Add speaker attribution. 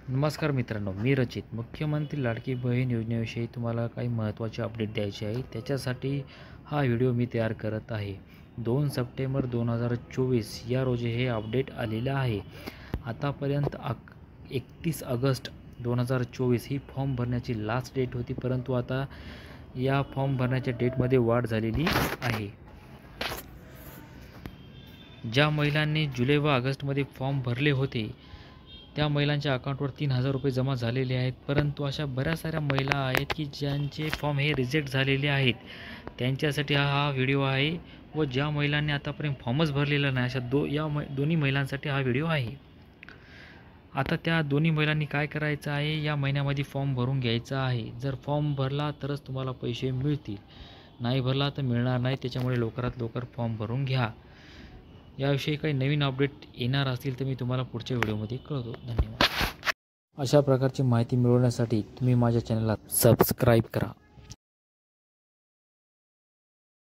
Speaker 1: नमस्कार मित्रांनो, मी रचित. मुख्यमंत्री लाडकी बहीण योजनेविषयी तुम्हाला काही महत्त्वाचे अपडेट द्यायचे आहे. त्याच्यासाठी हा व्हिडिओ मी तयार करत आहे. 2 सप्टेंबर 2024 या रोजी हे अपडेट आलेलं आहे. आतापर्यंत 31 ऑगस्ट 2024 ही फॉर्म भरण्याची लास्ट डेट होती, परंतु आता या फॉर्म भरण्याच्या डेटमध्ये वाढ झालेली आहे. ज्या महिलांनी जुलै व ऑगस्टमध्ये फॉर्म भरले होते त्या महिलांच्या अकाउंटवर 3,000 रुपये जमा झालेले आहेत. परंतु अशा बऱ्याच साऱ्या महिला आहेत की ज्यांचे फॉर्म हे रिजेक्ट झालेले आहेत. त्यांच्यासाठी हा व्हिडिओ आहे व ज्या महिलांनी आतापर्यंत फॉर्मच भरलेला नाही अशा दोन्ही महिलांसाठी हा व्हिडिओ आहे. आता त्या दोन्ही महिलांनी काय करायचं आहे, या महिन्यामध्ये फॉर्म भरून घ्यायचा आहे. जर फॉर्म भरला तरच तुम्हाला पैसे मिळतील, नाही भरला तर मिळणार नाही. त्याच्यामुळे लवकरात लवकर फॉर्म भरून घ्या. याविषयी काही नवीन अपडेट येणार असतील तर मी तुम्हाला पुढच्या व्हिडिओमध्ये कळवतो. धन्यवाद. अशा प्रकारची माहिती मिळवण्यासाठी तुम्ही माझ्या चॅनलला सबस्क्राईब करा.